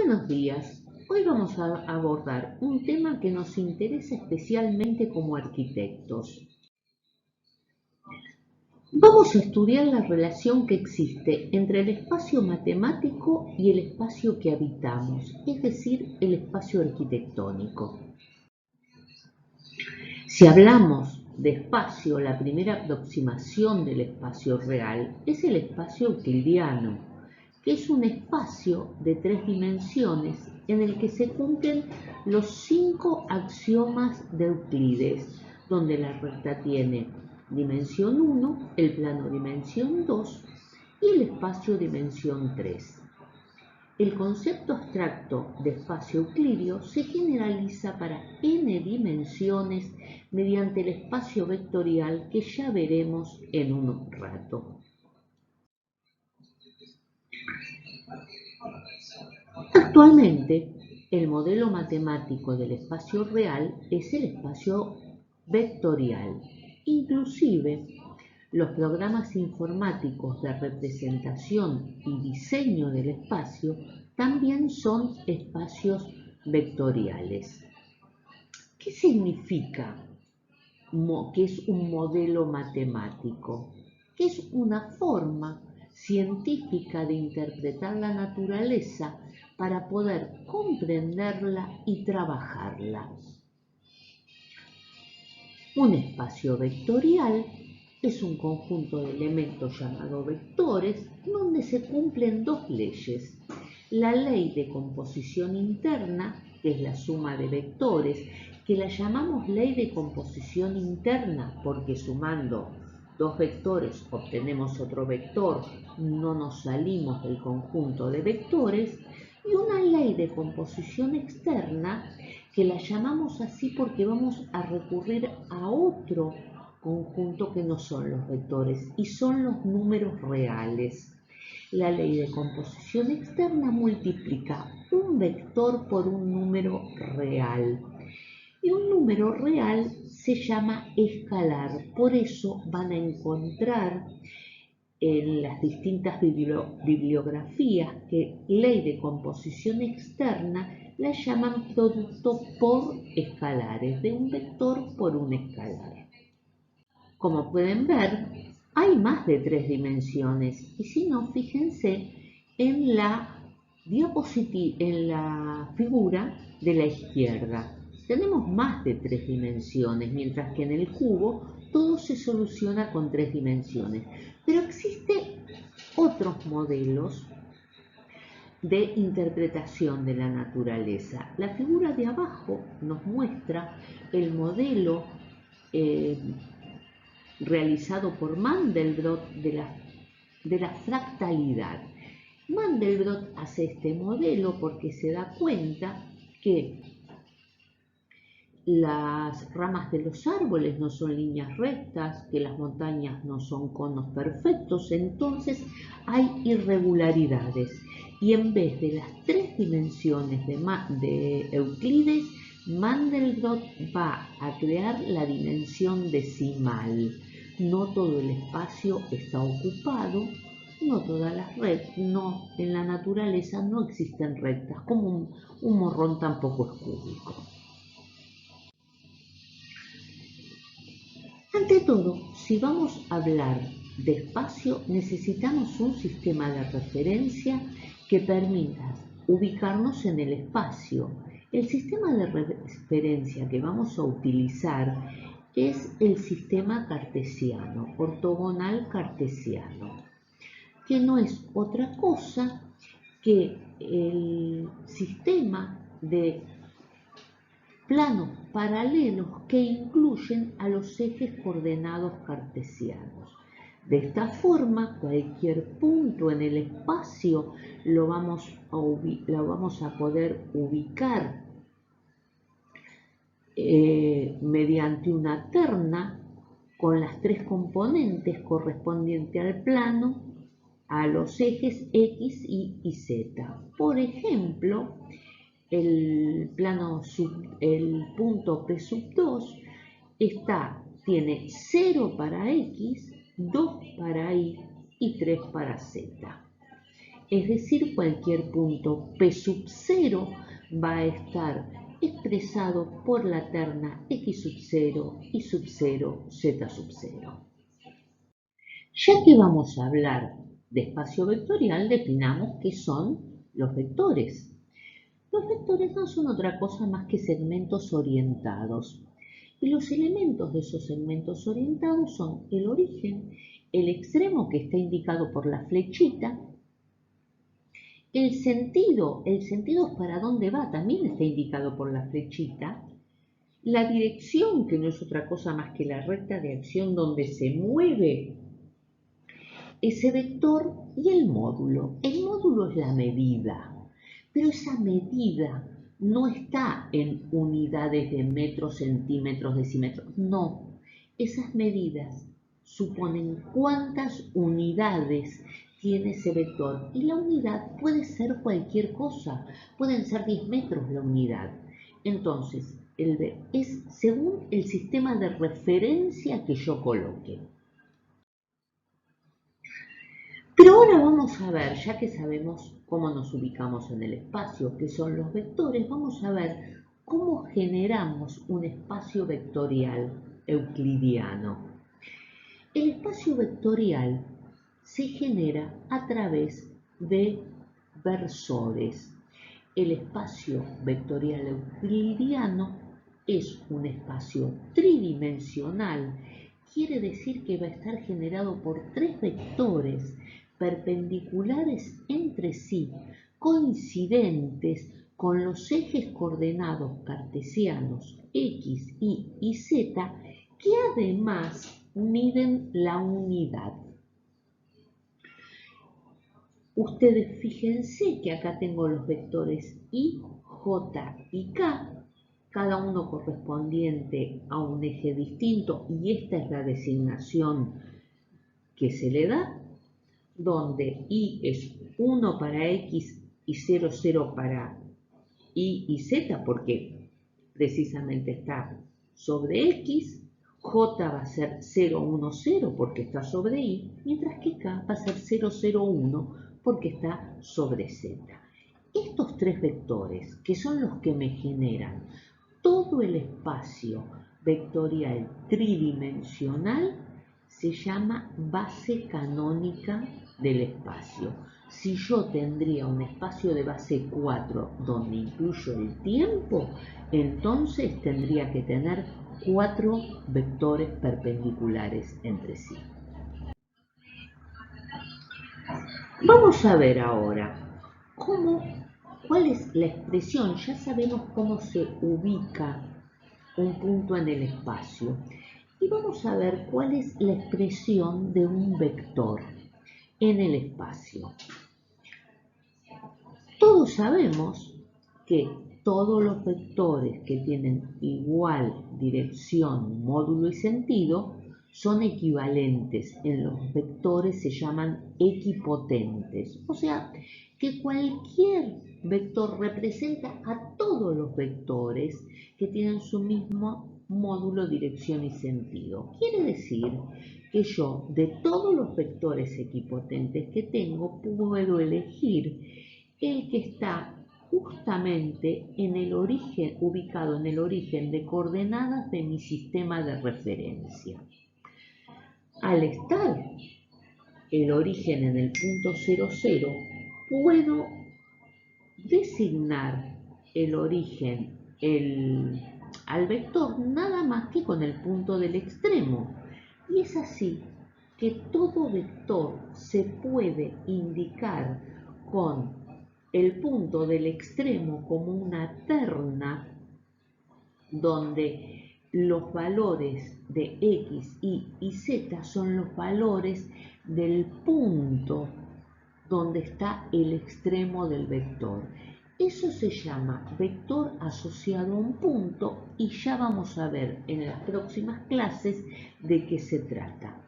Buenos días. Hoy vamos a abordar un tema que nos interesa especialmente como arquitectos. Vamos a estudiar la relación que existe entre el espacio matemático y el espacio que habitamos, es decir, el espacio arquitectónico. Si hablamos de espacio, la primera aproximación del espacio real es el espacio euclidiano, que es un espacio de 3 dimensiones en el que se cumplen los 5 axiomas de Euclides, donde la recta tiene dimensión 1, el plano dimensión 2 y el espacio dimensión 3. El concepto abstracto de espacio euclídeo se generaliza para n dimensiones mediante el espacio vectorial que ya veremos en un rato. Actualmente, el modelo matemático del espacio real es el espacio vectorial. Inclusive, los programas informáticos de representación y diseño del espacio también son espacios vectoriales. ¿Qué significa que es un modelo matemático? Que es una forma científica de interpretar la naturaleza para poder comprenderla y trabajarla. Un espacio vectorial es un conjunto de elementos llamado vectores donde se cumplen dos leyes. La ley de composición interna, que es la suma de vectores, que la llamamos ley de composición interna porque sumando dos vectores obtenemos otro vector, no nos salimos del conjunto de vectores, y una ley de composición externa que la llamamos así porque vamos a recurrir a otro conjunto que no son los vectores y son los números reales. La ley de composición externa multiplica un vector por un número real. Y un número real se llama escalar, por eso van a encontrar en las distintas bibliografías que ley de composición externa la llaman producto por escalares, de un vector por un escalar. Como pueden ver, hay más de 3 dimensiones y si no, fíjense en la figura de la izquierda. Tenemos más de 3 dimensiones, mientras que en el cubo todo se soluciona con 3 dimensiones. Pero existen otros modelos de interpretación de la naturaleza. La figura de abajo nos muestra el modelo realizado por Mandelbrot de la fractalidad. Mandelbrot hace este modelo porque se da cuenta que las ramas de los árboles no son líneas rectas, que las montañas no son conos perfectos, entonces hay irregularidades. Y en vez de las 3 dimensiones de Euclides, Mandelbrot va a crear la dimensión decimal. No todo el espacio está ocupado, no todas las rectas, en la naturaleza no existen rectas, como un morrón tampoco es cúbico. Ante todo, si vamos a hablar de espacio, necesitamos un sistema de referencia que permita ubicarnos en el espacio. El sistema de referencia que vamos a utilizar es el sistema cartesiano, ortogonal cartesiano, que no es otra cosa que el sistema de planos paralelos que incluyen a los ejes coordenados cartesianos. De esta forma, cualquier punto en el espacio lo vamos a poder ubicar mediante una terna con las 3 componentes correspondientes al plano, a los ejes X, Y y Z. Por ejemplo, el punto P sub 2 tiene 0 para X, 2 para Y y 3 para Z. Es decir, cualquier punto P sub 0 va a estar expresado por la terna X sub 0, Y sub 0, Z sub 0. Ya que vamos a hablar de espacio vectorial, definamos qué son los vectores. Los vectores no son otra cosa más que segmentos orientados. Y los elementos de esos segmentos orientados son el origen, el extremo que está indicado por la flechita, el sentido para dónde va también está indicado por la flechita, la dirección, que no es otra cosa más que la recta de acción donde se mueve ese vector, y el módulo. El módulo es la medida, pero esa medida no está en unidades de metros, centímetros, decímetros. No, esas medidas suponen cuántas unidades tiene ese vector. Y la unidad puede ser cualquier cosa. Pueden ser 10 metros la unidad. Entonces, es según el sistema de referencia que yo coloque. Pero ahora vamos a ver, ya que sabemos cómo nos ubicamos en el espacio, qué son los vectores, vamos a ver cómo generamos un espacio vectorial euclidiano. El espacio vectorial se genera a través de versores. El espacio vectorial euclidiano es un espacio tridimensional. Quiere decir que va a estar generado por tres vectores perpendiculares entre sí, coincidentes con los ejes coordenados cartesianos X, Y y Z, que además miden la unidad. Ustedes fíjense que acá tengo los vectores I, J y K, cada uno correspondiente a un eje distinto, y esta es la designación que se le da, donde I es 1 para X y 0, 0 para Y y Z, porque precisamente está sobre X. J va a ser 0, 1, 0 porque está sobre Y, mientras que K va a ser 0, 0, 1 porque está sobre Z. Estos tres vectores, que son los que me generan todo el espacio vectorial tridimensional, se llama base canónica del espacio. Si yo tendría un espacio de base 4 donde incluyo el tiempo, entonces tendría que tener 4 vectores perpendiculares entre sí. Vamos a ver ahora cuál es la expresión. Ya sabemos cómo se ubica un punto en el espacio. Y vamos a ver cuál es la expresión de un vector en el espacio. Todos sabemos que todos los vectores que tienen igual dirección, módulo y sentido son equivalentes. En los vectores se llaman equipotentes. O sea, que cualquier vector representa a todos los vectores que tienen su mismo módulo, dirección y sentido. Quiere decir que yo, de todos los vectores equipotentes que tengo, puedo elegir el que está justamente en el origen, ubicado en el origen de coordenadas de mi sistema de referencia. Al estar el origen en el punto 0, 0, puedo designar el origen al vector nada más que con el punto del extremo. Y es así que todo vector se puede indicar con el punto del extremo como una terna donde los valores de X, Y y Z son los valores del punto donde está el extremo del vector. Eso se llama vector asociado a un punto y ya vamos a ver en las próximas clases de qué se trata.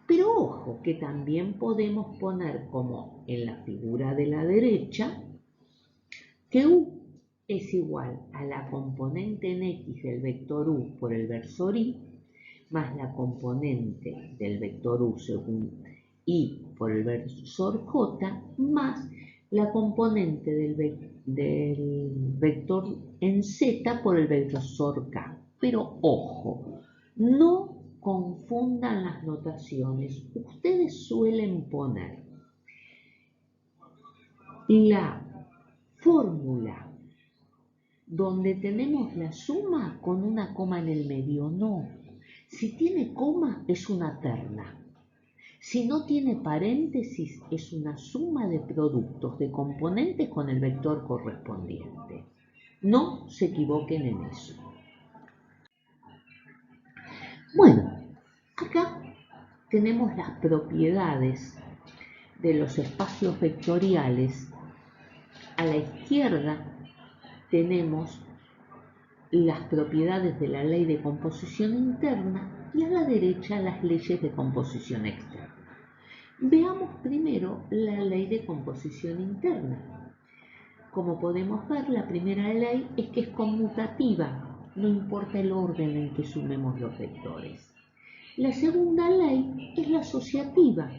Pero ojo, que también podemos poner como en la figura de la derecha que U es igual a la componente en X del vector U por el versor Y más la componente del vector U según Y por el versor J más la componente del vector en Z por el vector K. Pero ojo, no confundan las notaciones. Ustedes suelen poner la fórmula donde tenemos la suma con una coma en el medio. No. Si tiene coma es una terna. Si no tiene paréntesis es una suma de productos de componentes con el vector correspondiente. No se equivoquen en eso. Bueno, acá tenemos las propiedades de los espacios vectoriales. A la izquierda tenemos las propiedades de la ley de composición interna y a la derecha las leyes de composición externa. Veamos primero la ley de composición interna. Como podemos ver, la primera ley es que es conmutativa, no importa el orden en que sumemos los vectores. La segunda ley es la asociativa.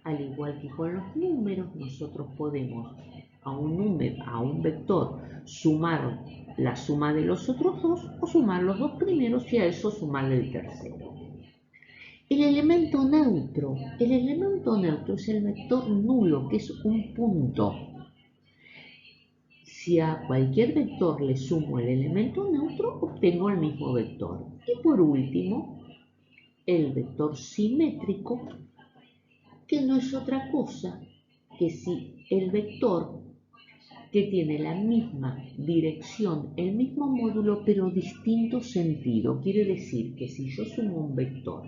Al igual que con los números, nosotros podemos a un vector sumar la suma de los otros dos o sumar los dos primeros y a eso sumarle el tercero. El elemento neutro es el vector nulo, que es un punto. Si a cualquier vector le sumo el elemento neutro, obtengo el mismo vector. Y por último, el vector simétrico, que no es otra cosa que si el vector que tiene la misma dirección, el mismo módulo, pero distinto sentido. Quiere decir que si yo sumo un vector,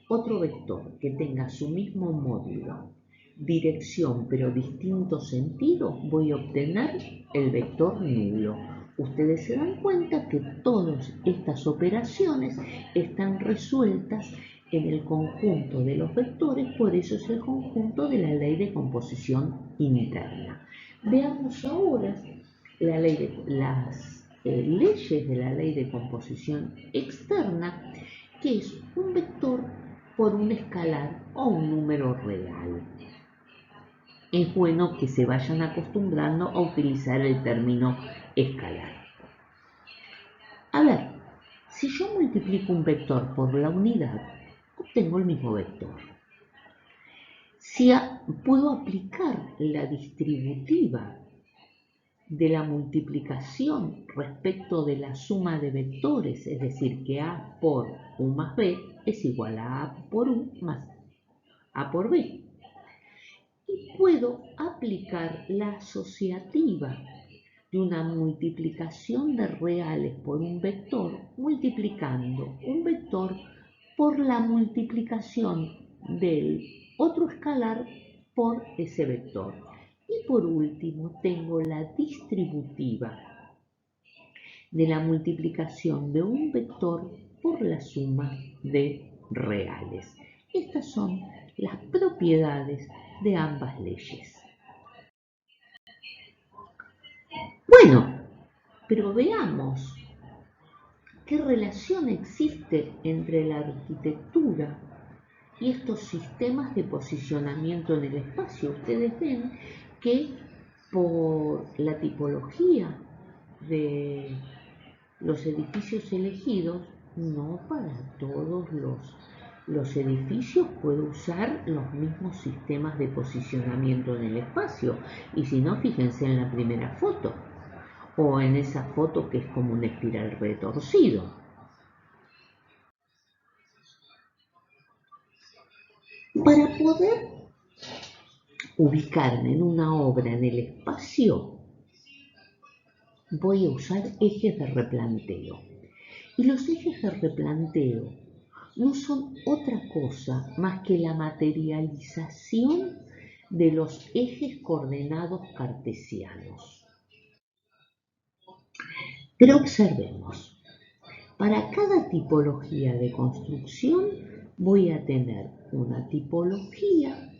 otro vector que tenga su mismo módulo, dirección, pero distinto sentido, voy a obtener el vector nulo. Ustedes se dan cuenta que todas estas operaciones están resueltas en el conjunto de los vectores, por eso es el conjunto de la ley de composición interna. Veamos ahora las leyes de la ley de composición externa, que es un vector por un escalar o un número real. Es bueno que se vayan acostumbrando a utilizar el término escalar. A ver, si yo multiplico un vector por la unidad, obtengo el mismo vector. Si puedo aplicar la distributiva de la multiplicación respecto de la suma de vectores, es decir, que A por U más B es igual a A por U más A por B. Y puedo aplicar la asociativa de una multiplicación de reales por un vector, multiplicando un vector por la multiplicación del otro escalar por ese vector. Y por último tengo la distributiva de la multiplicación de un vector por la suma de reales. Estas son las propiedades de ambas leyes. Bueno, pero veamos qué relación existe entre la arquitectura y estos sistemas de posicionamiento en el espacio. Ustedes ven que por la tipología de los edificios elegidos, no para todos los edificios puedo usar los mismos sistemas de posicionamiento en el espacio. Y si no, fíjense en la primera foto o en esa foto que es como un espiral retorcido. Para poder ubicarme en una obra en el espacio, voy a usar ejes de replanteo. Y los ejes de replanteo no son otra cosa más que la materialización de los ejes coordenados cartesianos. Pero observemos, para cada tipología de construcción voy a tener una tipología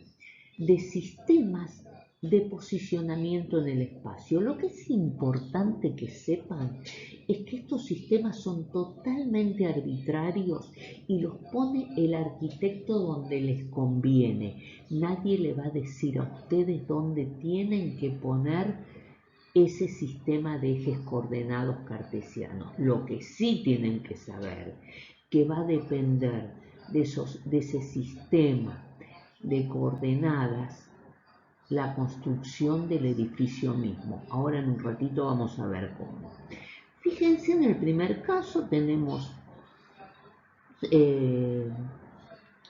de sistemas de posicionamiento en el espacio. Lo que es importante que sepan es que estos sistemas son totalmente arbitrarios y los pone el arquitecto donde les conviene. Nadie le va a decir a ustedes dónde tienen que poner ese sistema de ejes coordenados cartesianos. Lo que sí tienen que saber que va a depender de ese sistema de coordenadas la construcción del edificio mismo. Ahora en un ratito vamos a ver cómo. Fíjense, en el primer caso tenemos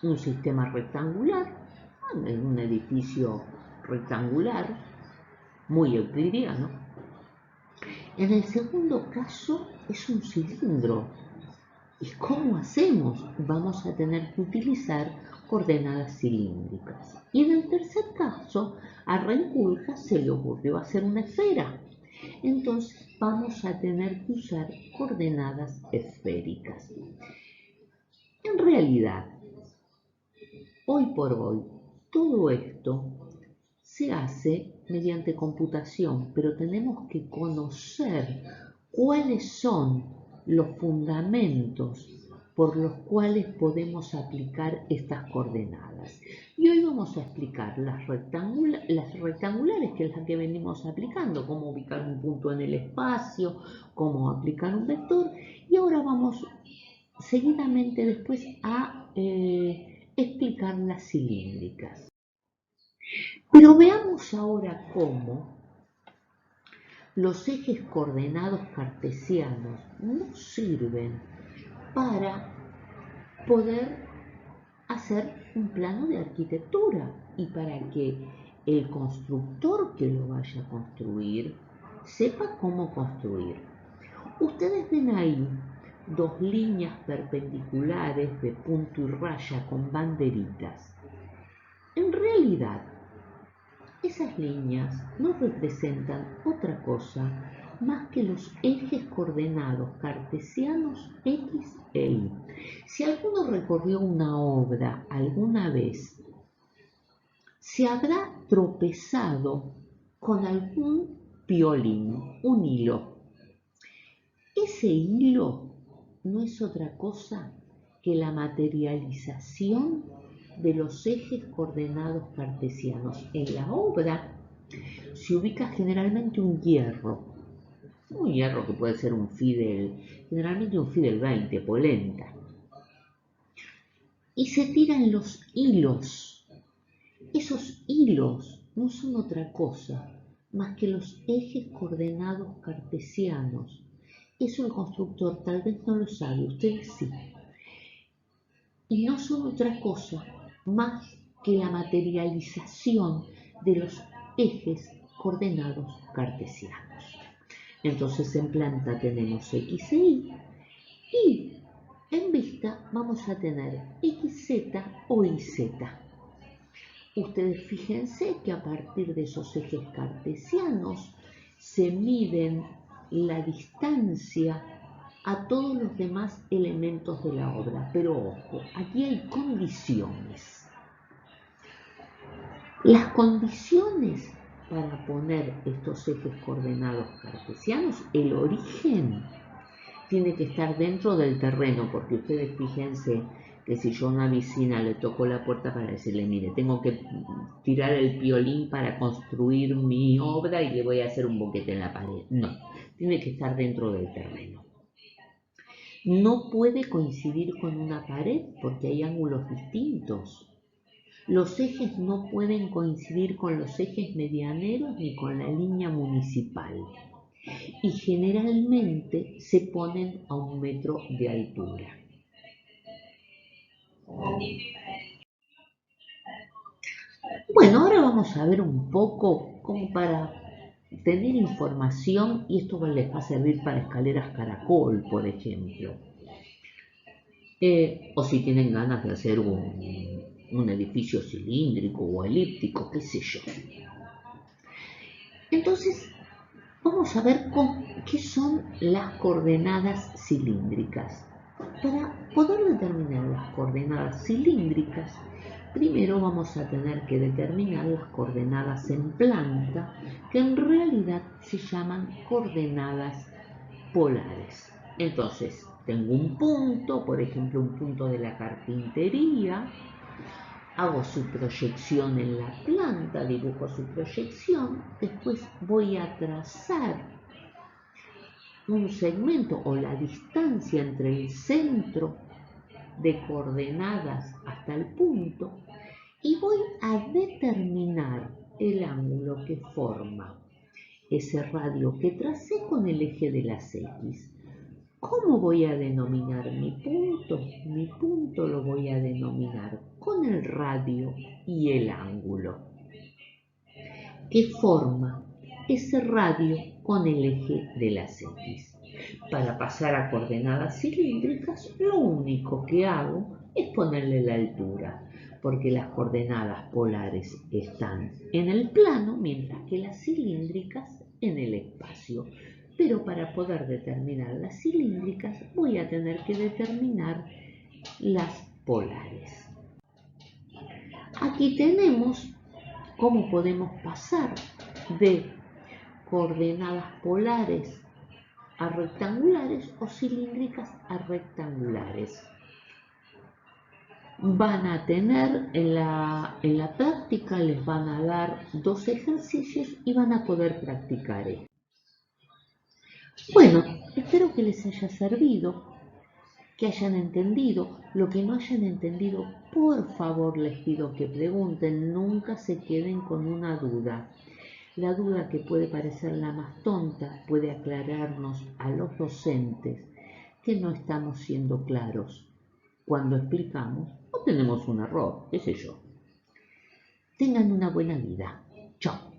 un sistema rectangular, un edificio rectangular, muy euclidiano. En el segundo caso es un cilindro. ¿Y cómo hacemos? Vamos a tener que utilizar coordenadas cilíndricas. Y en el tercer caso, a Renkulja se le ocurrió hacer una esfera. Entonces vamos a tener que usar coordenadas esféricas. En realidad, hoy por hoy, todo esto se hace mediante computación, pero tenemos que conocer cuáles son los fundamentos por los cuales podemos aplicar estas coordenadas. Y hoy vamos a explicar las rectangulares, que es la que venimos aplicando, cómo ubicar un punto en el espacio, cómo aplicar un vector, y ahora vamos seguidamente después a explicar las cilíndricas. Pero veamos ahora cómo los ejes coordenados cartesianos nos sirven para poder hacer un plano de arquitectura y para que el constructor que lo vaya a construir sepa cómo construir. Ustedes ven ahí dos líneas perpendiculares de punto y raya con banderitas. En realidad, esas líneas no representan otra cosa más que los ejes coordenados cartesianos X e Y. Si alguno recorrió una obra alguna vez, se habrá tropezado con algún piolín, un hilo. Ese hilo no es otra cosa que la materialización de los ejes coordenados cartesianos. En la obra se ubica generalmente un hierro que puede ser un Fidel, generalmente un Fidel 20, polenta, y se tiran los hilos. Esos hilos no son otra cosa más que los ejes coordenados cartesianos. Eso el constructor tal vez no lo sabe, ustedes sí. Y no son otra cosa más que la materialización de los ejes coordenados cartesianos. Entonces en planta tenemos X e Y y en vista vamos a tener XZ o YZ. Ustedes fíjense que a partir de esos ejes cartesianos se miden la distancia a todos los demás elementos de la obra. Pero ojo, aquí hay condiciones. Las condiciones para poner estos ejes coordenados cartesianos, el origen tiene que estar dentro del terreno, porque ustedes fíjense que si yo a una vecina le toco la puerta para decirle, mire, tengo que tirar el piolín para construir mi obra y le voy a hacer un boquete en la pared. No, tiene que estar dentro del terreno. No puede coincidir con una pared porque hay ángulos distintos. Los ejes no pueden coincidir con los ejes medianeros ni con la línea municipal. Y generalmente se ponen a 1 metro de altura. Bueno, ahora vamos a ver un poco como para tener información, y esto les va a servir para escaleras caracol, por ejemplo. O si tienen ganas de hacer un edificio cilíndrico o elíptico, qué sé yo. Entonces, vamos a ver qué son las coordenadas cilíndricas. Para poder determinar las coordenadas cilíndricas, Primero vamos a tener que determinar las coordenadas en planta, que en realidad se llaman coordenadas polares. Entonces, tengo un punto, por ejemplo, un punto de la carpintería, hago su proyección en la planta, dibujo su proyección, después voy a trazar un segmento o la distancia entre el centro de coordenadas hasta el punto y voy a determinar el ángulo que forma ese radio que tracé con el eje de las X. ¿Cómo voy a denominar mi punto? Mi punto lo voy a denominar con el radio y el ángulo que forma ese radio con el eje de las X. Para pasar a coordenadas cilíndricas, lo único que hago es ponerle la altura, porque las coordenadas polares están en el plano, mientras que las cilíndricas en el espacio. Pero para poder determinar las cilíndricas voy a tener que determinar las polares. Aquí tenemos cómo podemos pasar de coordenadas polares a rectangulares o cilíndricas a rectangulares. Van a tener en la práctica, les van a dar 2 ejercicios y van a poder practicar esto. Bueno, espero que les haya servido, que hayan entendido. Lo que no hayan entendido, por favor les pido que pregunten, nunca se queden con una duda. La duda, que puede parecer la más tonta, puede aclararnos a los docentes que no estamos siendo claros cuando explicamos o tenemos un error, qué sé yo. Tengan una buena vida. Chao.